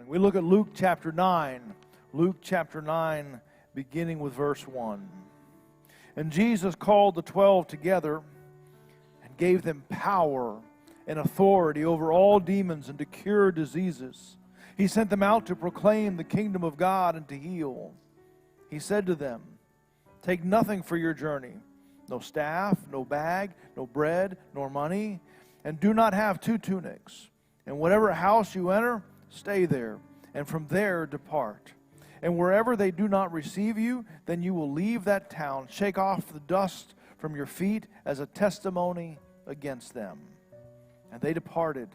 We look at Luke chapter 9. Luke chapter 9, beginning with verse 1. And Jesus called the 12 together and gave them power and authority over all demons and to cure diseases. He sent them out to proclaim the kingdom of God and to heal. He said to them, "Take nothing for your journey, no staff, no bag, no bread, nor money, and do not have 2 tunics. And whatever house you enter, stay there, and from there depart. And wherever they do not receive you, then you will leave that town. Shake off the dust from your feet as a testimony against them." And they departed,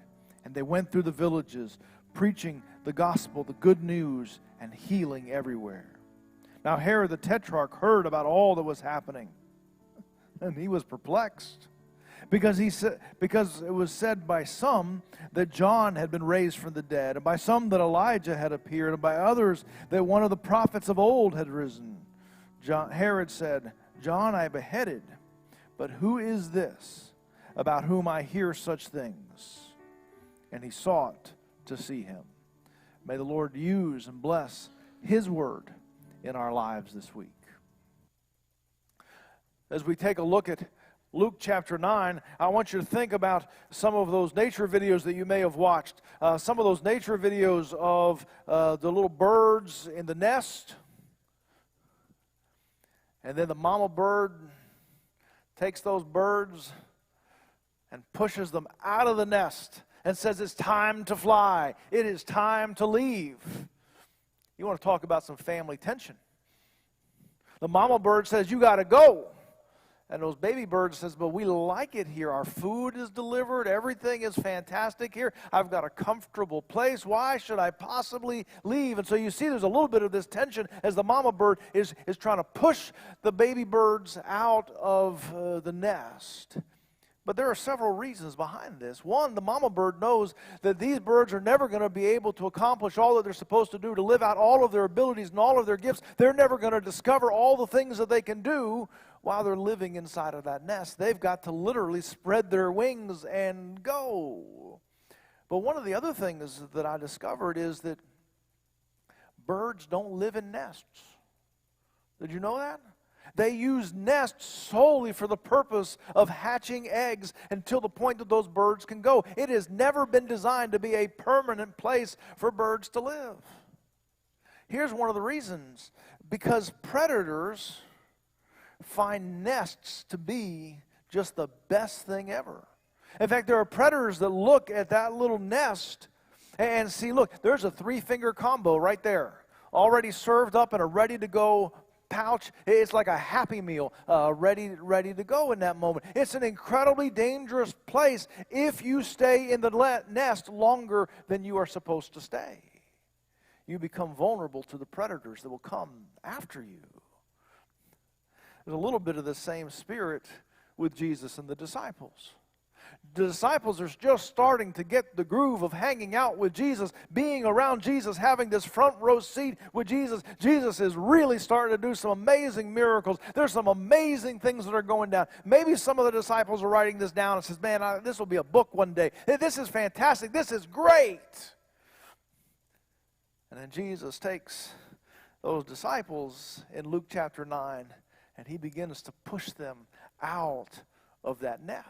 and they went through the villages, preaching the gospel, the good news, and healing everywhere. Now Herod the Tetrarch heard about all that was happening, and he was perplexed, because it was said by some that John had been raised from the dead, and by some that Elijah had appeared, and by others that one of the prophets of old had risen. Herod said, "John I beheaded, but who is this about whom I hear such things?" And he sought to see him. May the Lord use and bless His word in our lives this week. As we take a look at Luke chapter 9, I want you to think about some of those nature videos that you may have watched. Some of those nature videos of the little birds in the nest. And then the mama bird takes those birds and pushes them out of the nest and says, "It's time to fly. It is time to leave." You want to talk about some family tension. The mama bird says, "You got to go." And those baby birds says, "But we like it here. Our food is delivered. Everything is fantastic here. I've got a comfortable place. Why should I possibly leave?" And so you see there's a little bit of this tension as the mama bird is trying to push the baby birds out of the nest. But there are several reasons behind this. One, the mama bird knows that these birds are never going to be able to accomplish all that they're supposed to do, to live out all of their abilities and all of their gifts. They're never going to discover all the things that they can do while they're living inside of that nest. They've got to literally spread their wings and go. But one of the other things that I discovered is that birds don't live in nests. Did you know that? They use nests solely for the purpose of hatching eggs until the point that those birds can go. It has never been designed to be a permanent place for birds to live. Here's one of the reasons. Because predators find nests to be just the best thing ever. In fact, there are predators that look at that little nest and see, look, there's a 3-finger combo right there, already served up in a ready-to-go pouch. It's like a Happy Meal ready to go in that moment. It's an incredibly dangerous place if you stay in the nest longer than you are supposed to stay. You become vulnerable to the predators that will come after you. There's a little bit of the same spirit with Jesus and the disciples. The disciples are just starting to get the groove of hanging out with Jesus, being around Jesus, having this front row seat with Jesus. Jesus is really starting to do some amazing miracles. There's some amazing things that are going down. Maybe some of the disciples are writing this down and says, "Man, this will be a book one day. This is fantastic. This is great." And then Jesus takes those disciples in Luke chapter 9, and He begins to push them out of that nest.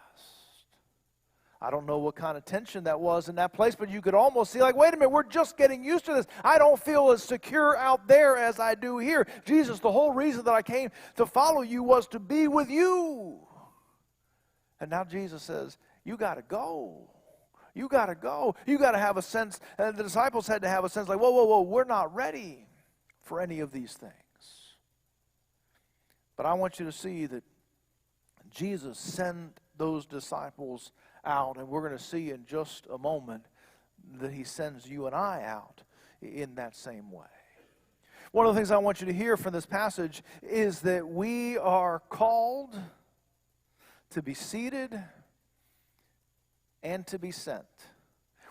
I don't know what kind of tension that was in that place, but you could almost see, like, wait a minute, we're just getting used to this. I don't feel as secure out there as I do here. Jesus, the whole reason that I came to follow you was to be with you. And now Jesus says, you got to go. You got to go. You got to have a sense, and the disciples had to have a sense like, whoa, we're not ready for any of these things. But I want you to see that Jesus sent those disciples out, and we're going to see in just a moment that He sends you and I out in that same way. One of the things I want you to hear from this passage is that we are called to be seated and to be sent.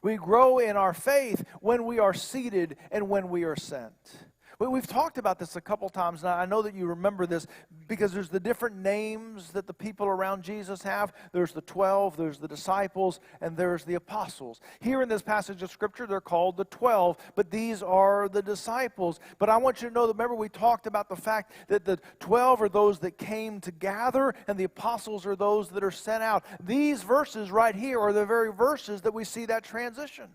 We grow in our faith when we are seated and when we are sent. We've talked about this a couple times, and I know that you remember this because there's the different names that the people around Jesus have. There's the 12, there's the disciples, and there's the apostles. Here in this passage of Scripture, they're called the 12, but these are the disciples. But I want you to know that, remember, we talked about the fact that the 12 are those that came to gather, and the apostles are those that are sent out. These verses right here are the very verses that we see that transition.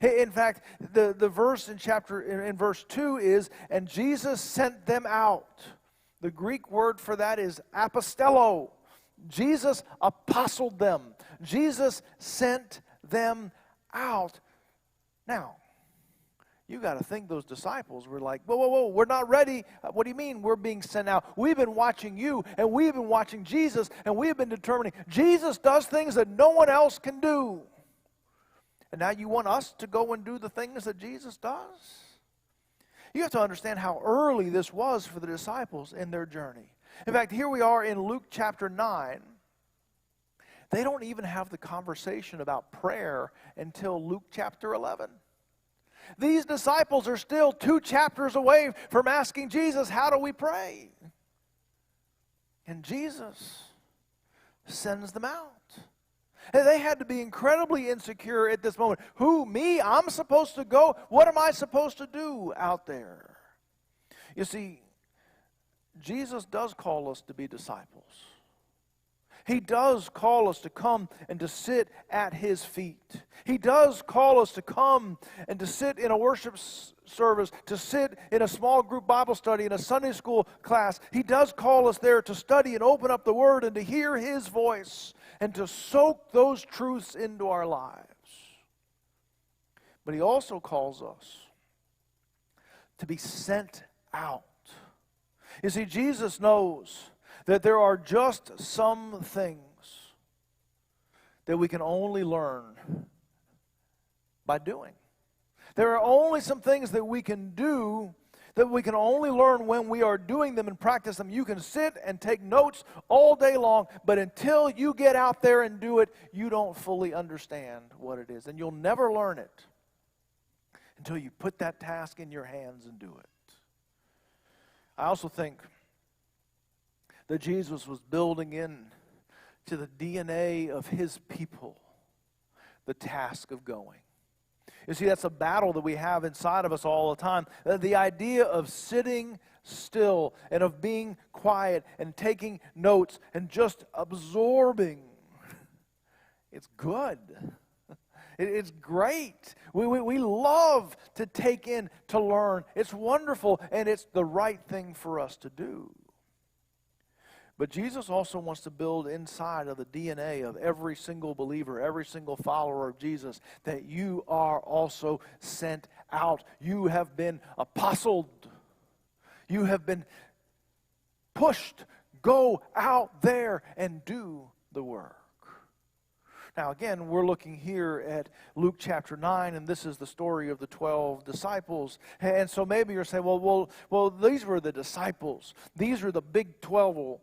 In fact, the verse in verse 2 is, and Jesus sent them out. The Greek word for that is apostello. Jesus apostled them. Jesus sent them out. Now, you got to think those disciples were like, whoa, whoa, whoa, we're not ready. What do you mean we're being sent out? We've been watching you, and we've been watching Jesus, and we've been determining Jesus does things that no one else can do. And now you want us to go and do the things that Jesus does? You have to understand how early this was for the disciples in their journey. In fact, here we are in Luke chapter 9. They don't even have the conversation about prayer until Luke chapter 11. These disciples are still 2 chapters away from asking Jesus, how do we pray? And Jesus sends them out. And they had to be incredibly insecure at this moment. Who, me? I'm supposed to go? What am I supposed to do out there? You see, Jesus does call us to be disciples. He does call us to come and to sit at His feet. He does call us to come and to sit in a worship service, to sit in a small group Bible study, in a Sunday school class. He does call us there to study and open up the Word and to hear His voice and to soak those truths into our lives. But He also calls us to be sent out. You see, Jesus knows that there are just some things that we can only learn by doing. There are only some things that we can do that we can only learn when we are doing them and practice them. You can sit and take notes all day long, but until you get out there and do it, you don't fully understand what it is. And you'll never learn it until you put that task in your hands and do it. I also think that Jesus was building in to the DNA of His people the task of going. You see, that's a battle that we have inside of us all the time. The idea of sitting still and of being quiet and taking notes and just absorbing. It's good. It's great. We love to take in, to learn. It's wonderful, and it's the right thing for us to do. But Jesus also wants to build inside of the DNA of every single believer, every single follower of Jesus, that you are also sent out. You have been apostled. You have been pushed. Go out there and do the work. Now again, we're looking here at Luke chapter 9, and this is the story of the 12 disciples. And so maybe you're saying, well, these were the disciples. These are the big 12.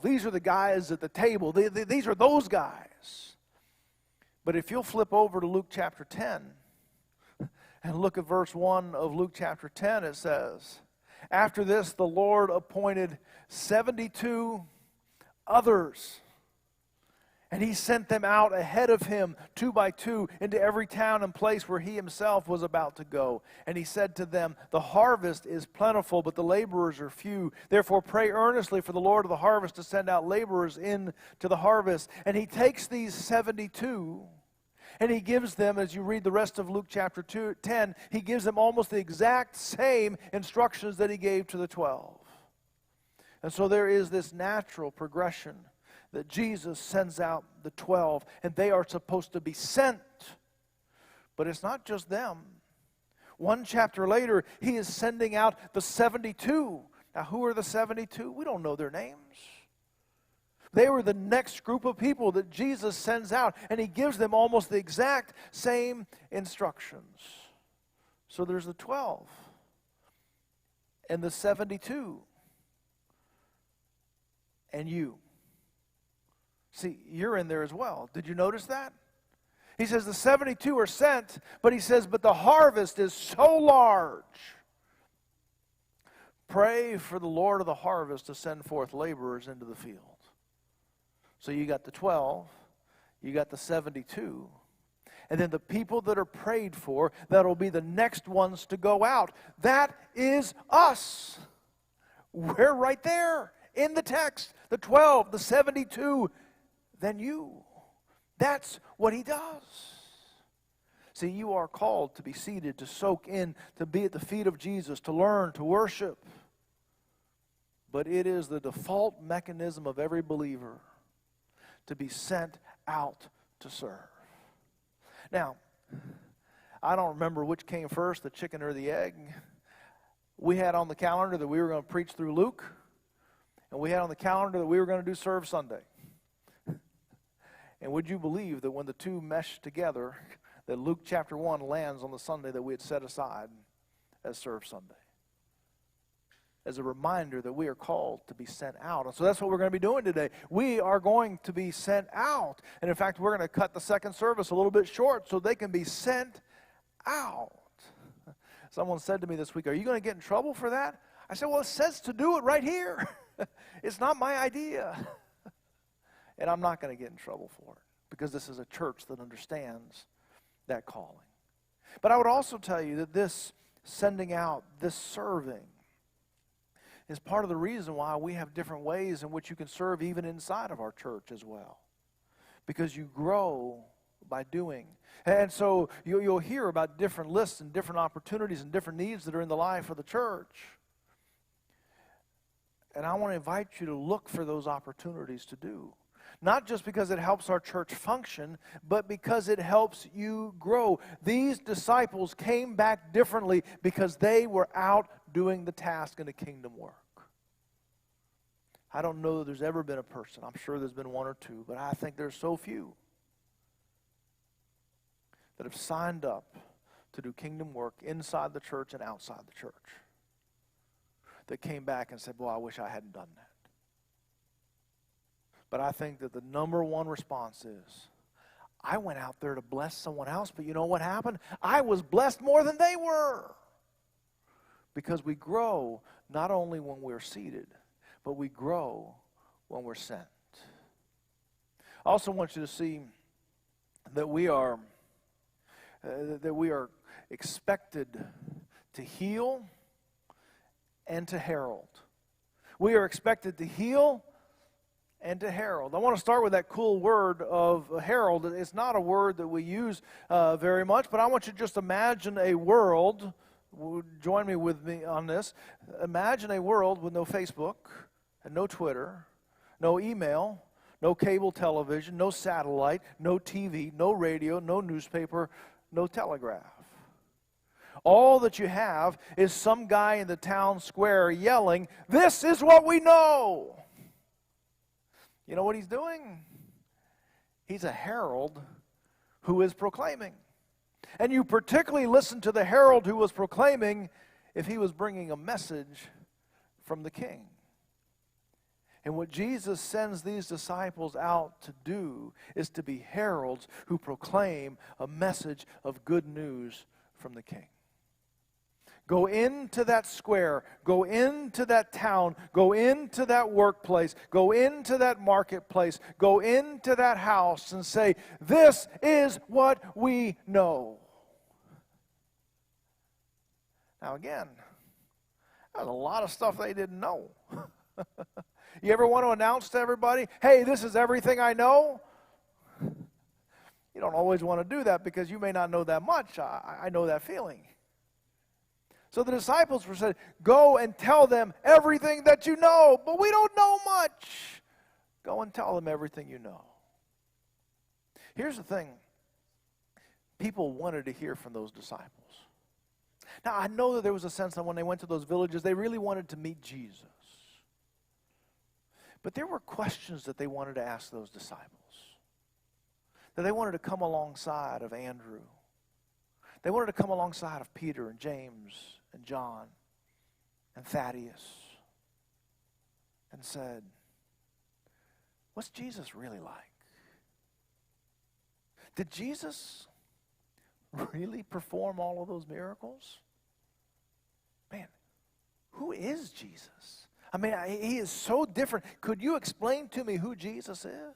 These are the guys at the table. These are those guys. But if you'll flip over to Luke chapter 10 and look at verse 1 of Luke chapter 10, it says, after this the Lord appointed 72 others, and He sent them out ahead of Him 2 by 2 into every town and place where He Himself was about to go. And He said to them, the harvest is plentiful, but the laborers are few. Therefore pray earnestly for the Lord of the harvest to send out laborers into the harvest. And He takes these 72 and He gives them, as you read the rest of Luke chapter 10, He gives them almost the exact same instructions that He gave to the 12. And so there is this natural progression that Jesus sends out the 12, and they are supposed to be sent. But it's not just them. 1 chapter later, He is sending out the 72. Now, who are the 72? We don't know their names. They were the next group of people that Jesus sends out, and He gives them almost the exact same instructions. So there's the 12 and the 72 and you. See, you're in there as well. Did you notice that? He says the 72 are sent, but He says, but the harvest is so large Pray for the Lord of the harvest to send forth laborers into the field. So you got the 12, you got the 72, and then the people that are prayed for, that'll be the next ones to go out. That is us. We're right there in the text. The 12, the 72, then you. That's what he does. See, you are called to be seated, to soak in, to be at the feet of Jesus, to learn, to worship. But it is the default mechanism of every believer to be sent out to serve. Now, I don't remember which came first, the chicken or the egg. We had on the calendar that we were going to preach through Luke, and we had on the calendar that we were going to do Serve Sunday. And would you believe that when the two meshed together, that Luke chapter 1 lands on the Sunday that we had set aside as Serve Sunday, as a reminder that we are called to be sent out. And so that's what we're going to be doing today. We are going to be sent out. And in fact, we're going to cut the second service a little bit short so they can be sent out. Someone said to me this week, "Are you going to get in trouble for that?" I said, "Well, it says to do it right here. It's not my idea." And I'm not going to get in trouble for it, because this is a church that understands that calling. But I would also tell you that this sending out, this serving, is part of the reason why we have different ways in which you can serve even inside of our church as well. Because you grow by doing. And so you'll hear about different lists and different opportunities and different needs that are in the life of the church. And I want to invite you to look for those opportunities to do. Not just because it helps our church function, but because it helps you grow. These disciples came back differently because they were out doing the task in the kingdom work. I don't know that there's ever been a person, I'm sure there's been one or two, but I think there's so few that have signed up to do kingdom work inside the church and outside the church, that came back and said, "Boy, I wish I hadn't done that." But I think that the number one response is, I went out there to bless someone else, but you know what happened? I was blessed more than they were. Because we grow not only when we're seated, but we grow when we're sent. I also want you to see that we are expected to heal and to herald. We are expected to heal and to herald. I want to start with that cool word of herald. It's not a word that we use very much, but I want you to just imagine a world. Join me with me on this. Imagine a world with no Facebook and no Twitter, no email, no cable television, no satellite, no TV, no radio, no newspaper, no telegraph. All that you have is some guy in the town square yelling, "This is what we know." You know what he's doing? He's a herald who is proclaiming. And you particularly listen to the herald who was proclaiming if he was bringing a message from the king. And what Jesus sends these disciples out to do is to be heralds who proclaim a message of good news from the king. Go into that square, go into that town, go into that workplace, go into that marketplace, go into that house and say, "This is what we know." Now again, there's a lot of stuff they didn't know. You ever want to announce to everybody, "Hey, this is everything I know"? You don't always want to do that because you may not know that much. I know that feeling. So the disciples were said, "Go and tell them everything that you know." But we don't know much. Go and tell them everything you know. Here's the thing. People wanted to hear from those disciples. Now, I know that there was a sense that when they went to those villages, they really wanted to meet Jesus. But there were questions that they wanted to ask those disciples. That they wanted to come alongside of Andrew. They wanted to come alongside of Peter and James and John and Thaddeus and said, "What's Jesus really like? Did Jesus really perform all of those miracles? Man, who is Jesus? I mean, he is so different. Could you explain to me who Jesus is?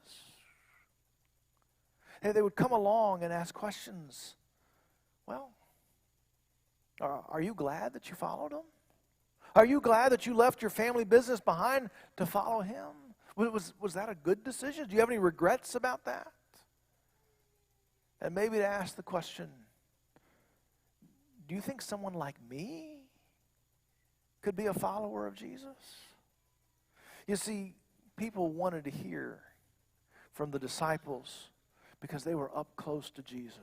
And they would come along and ask questions. Well, are you glad that you followed him? Are you glad that you left your family business behind to follow him? Was that a good decision? Do you have any regrets about that? And maybe to ask the question, do you think someone like me could be a follower of Jesus? You see, people wanted to hear from the disciples because they were up close to Jesus.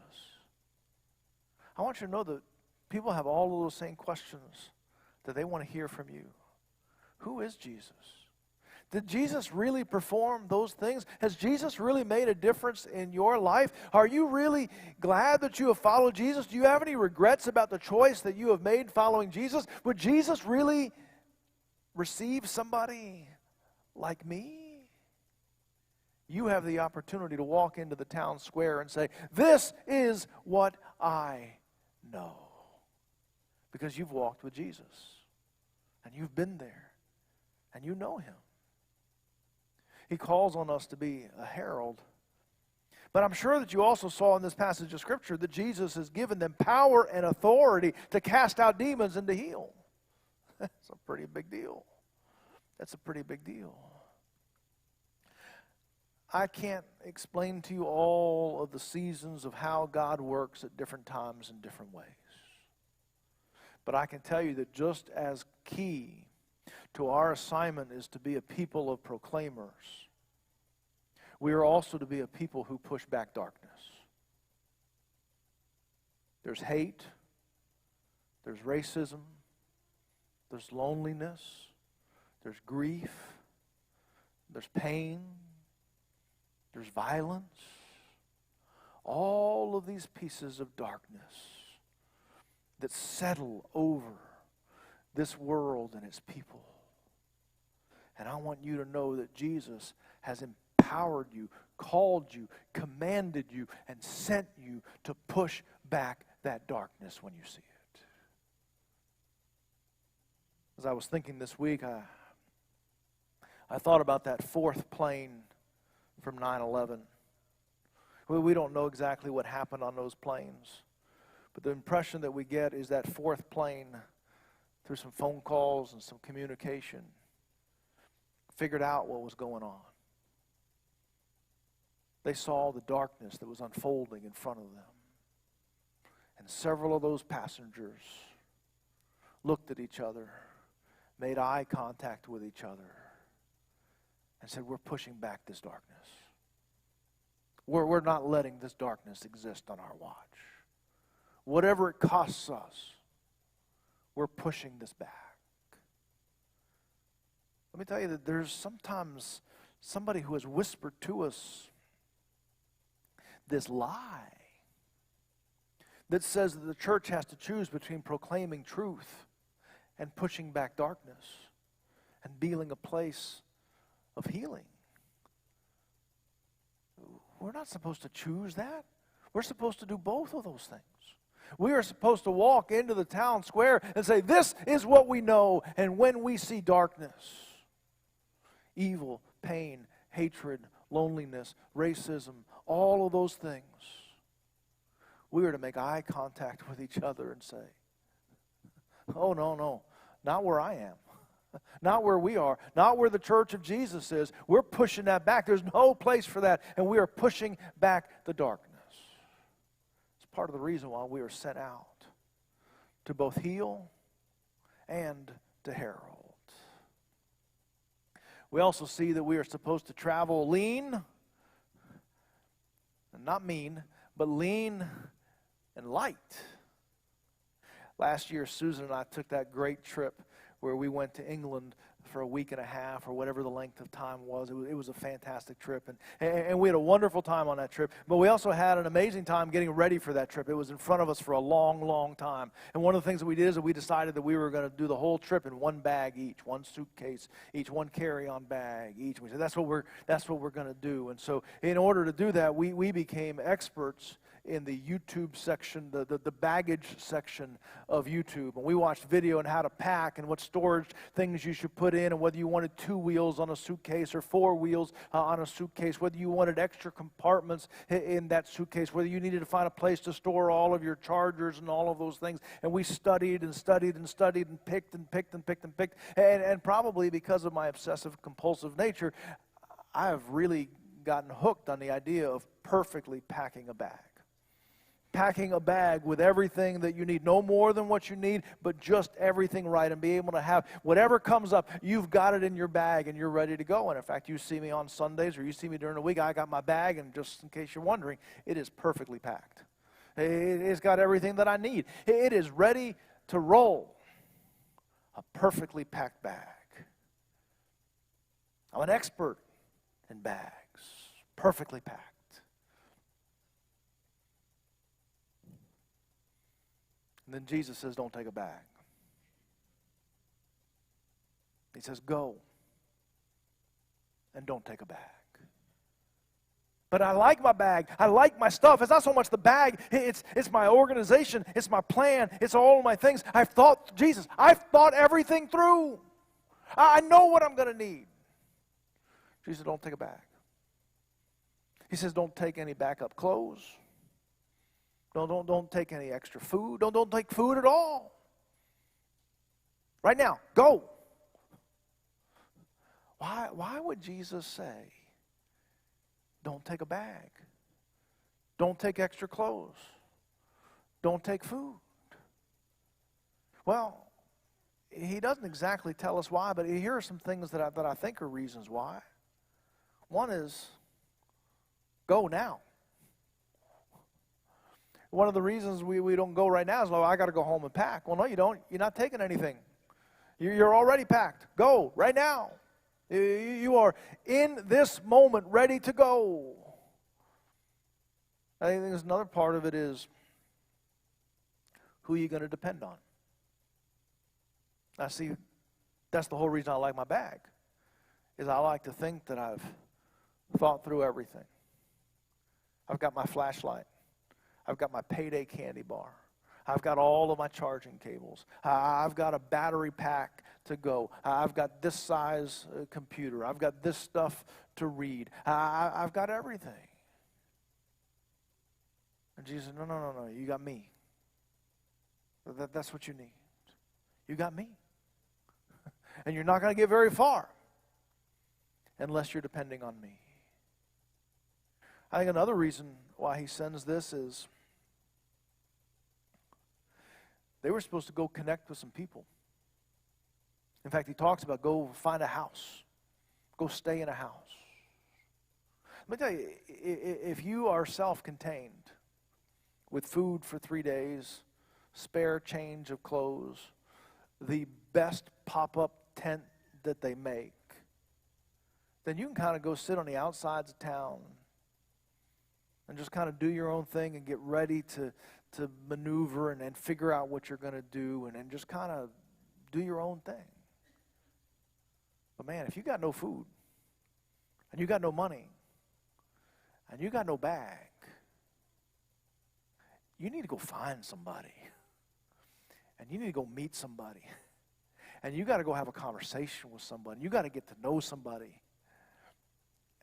I want you to know that people have all of those same questions that they want to hear from you. Who is Jesus? Did Jesus really perform those things? Has Jesus really made a difference in your life? Are you really glad that you have followed Jesus? Do you have any regrets about the choice that you have made following Jesus? Would Jesus really receive somebody like me? You have the opportunity to walk into the town square and say, this is what I know. Because you've walked with Jesus. And you've been there. And you know him. He calls on us to be a herald. But I'm sure that you also saw in this passage of Scripture that Jesus has given them power and authority to cast out demons and to heal. That's a pretty big deal. That's a pretty big deal. I can't explain to you all of the seasons of how God works at different times in different ways. But I can tell you that just as key to our assignment is to be a people of proclaimers, we are also to be a people who push back darkness. There's hate, there's racism, there's loneliness, there's grief, there's pain, there's violence. All of these pieces of darkness that settle over this world and its people. And I want you to know that Jesus has empowered you, called you, commanded you, and sent you to push back that darkness when you see it. As I was thinking this week, I thought about that fourth plane from 9/11. We don't know exactly what happened on those planes, but the impression that we get is that fourth plane, through some phone calls and some communication, figured out what was going on. They saw the darkness that was unfolding in front of them. And several of those passengers looked at each other, made eye contact with each other, and said, we're pushing back this darkness. We're not letting this darkness exist on our watch. Whatever it costs us, we're pushing this back. Let me tell you that there's sometimes somebody who has whispered to us this lie that says that the church has to choose between proclaiming truth and pushing back darkness and being a place of healing. We're not supposed to choose that. We're supposed to do both of those things. We are supposed to walk into the town square and say, this is what we know. And when we see darkness, evil, pain, hatred, loneliness, racism, all of those things, we are to make eye contact with each other and say, oh, no, not where I am. Not where we are. Not where the church of Jesus is. We're pushing that back. There's no place for that. And we are pushing back the darkness. It's part of the reason why we are sent out to both heal and to herald. We also see that we are supposed to travel lean, not mean, but lean and light. Last year, Susan and I took that great trip where we went to England for a week and a half or whatever the length of time was. It was a fantastic trip, and we had a wonderful time on that trip. But we also had an amazing time getting ready for that trip. It was in front of us for a long, long time. And one of the things that we did is that we decided that we were going to do the whole trip in one bag each, one suitcase each, one carry-on bag each. We said that's what we're going to do. And so in order to do that, we became experts in the YouTube section, the baggage section of YouTube. And we watched video on how to pack and what storage things you should put in, and whether you wanted 2 wheels on a suitcase or 4 wheels on a suitcase, whether you wanted extra compartments in that suitcase, whether you needed to find a place to store all of your chargers and all of those things. And we studied and studied and studied and picked and picked and picked and picked. And probably because of my obsessive compulsive nature, I have really gotten hooked on the idea of perfectly packing a bag. Packing a bag with everything that you need, no more than what you need, but just everything right, and be able to have whatever comes up, you've got it in your bag and you're ready to go. And in fact, you see me on Sundays or you see me during the week, I got my bag, and just in case you're wondering, it is perfectly packed. It's got everything that I need. It is ready to roll. A perfectly packed bag. I'm an expert in bags, perfectly packed. And then Jesus says, don't take a bag. He says, go and don't take a bag. But I like my bag. I like my stuff. It's not so much the bag. It's my organization. It's my plan. It's all of my things. I've thought everything through. I know what I'm going to need. Jesus, don't take a bag. He says, don't take any backup clothes. Don't take any extra food. Don't take food at all. Right now, go. Why would Jesus say, don't take a bag? Don't take extra clothes. Don't take food. Well, he doesn't exactly tell us why, but here are some things that I think are reasons why. One is, go now. One of the reasons we don't go right now is, well, I got to go home and pack. Well, no, you don't. You're not taking anything. You're already packed. Go right now. You are in this moment ready to go. I think there's another part of it is, who are you going to depend on? Now, see, that's the whole reason I like my bag, is I like to think that I've thought through everything. I've got my flashlight. I've got my payday candy bar. I've got all of my charging cables. I've got a battery pack to go. I've got this size computer. I've got this stuff to read. I've got everything. And Jesus said, no, you got me. That's what you need. You got me. And you're not going to get very far unless you're depending on me. I think another reason why he sends this is they were supposed to go connect with some people. In fact, he talks about go find a house. Go stay in a house. Let me tell you, if you are self-contained with food for 3 days, spare change of clothes, the best pop-up tent that they make, then you can kind of go sit on the outsides of town and just kind of do your own thing and get ready to maneuver and figure out what you're going to do and just kind of do your own thing. But man, if you got no food and you got no money and you got no bag, you need to go find somebody. And you need to go meet somebody. And you got to go have a conversation with somebody. You got to get to know somebody.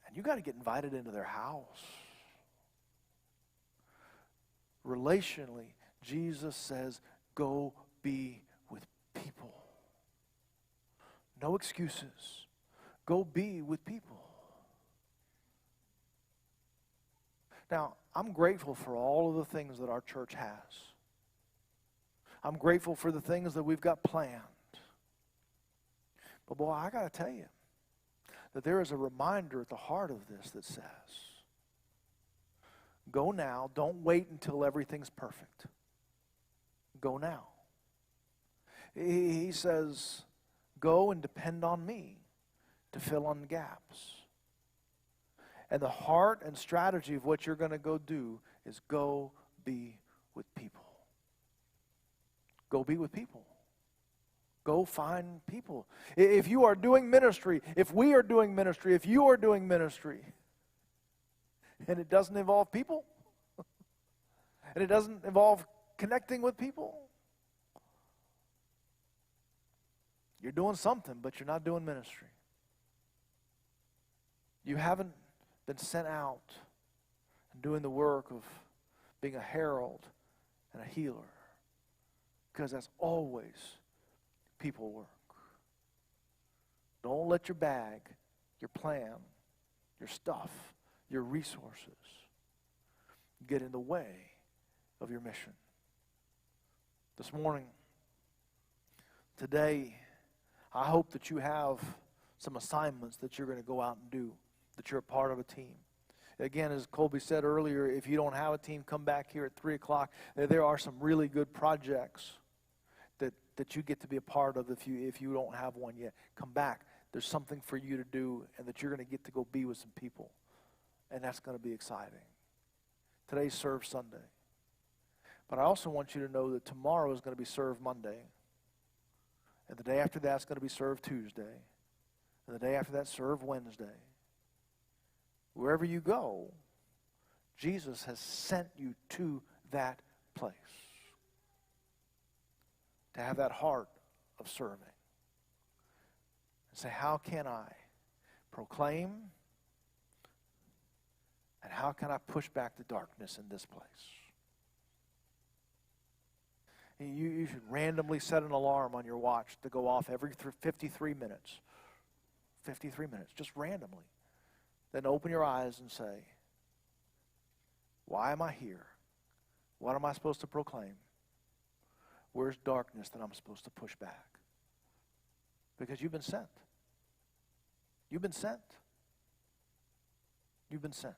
And you got to get invited into their house. Relationally, Jesus says, go be with people. No excuses. Go be with people. Now, I'm grateful for all of the things that our church has. I'm grateful for the things that we've got planned. But boy, I got to tell you that there is a reminder at the heart of this that says, go now. Don't wait until everything's perfect. Go now. He says, go and depend on me to fill in the gaps. And the heart and strategy of what you're going to go do is go be with people. Go be with people. Go find people. If you are doing ministry, if we are doing ministry, if you are doing ministry, and it doesn't involve people, And it doesn't involve connecting with people. You're doing something, but you're not doing ministry. You haven't been sent out and doing the work of being a herald and a healer, because that's always people work. Don't let your bag, your plan, your stuff, your resources get in the way of your mission. This morning, today, I hope that you have some assignments that you're going to go out and do, that you're a part of a team. Again, as Colby said earlier, if you don't have a team, come back here at 3 o'clock. There are some really good projects that you get to be a part of if you don't have one yet. Come back. There's something for you to do, and that you're going to get to go be with some people. And that's going to be exciting. Today's Serve Sunday. But I also want you to know that tomorrow is going to be Serve Monday. And the day after that is going to be Serve Tuesday. And the day after that, Serve Wednesday. Wherever you go, Jesus has sent you to that place. To have that heart of serving. And say, how can I proclaim? And how can I push back the darkness in this place? You should randomly set an alarm on your watch to go off every 53 minutes. 53 minutes, just randomly. Then open your eyes and say, why am I here? What am I supposed to proclaim? Where's darkness that I'm supposed to push back? Because you've been sent. You've been sent. You've been sent.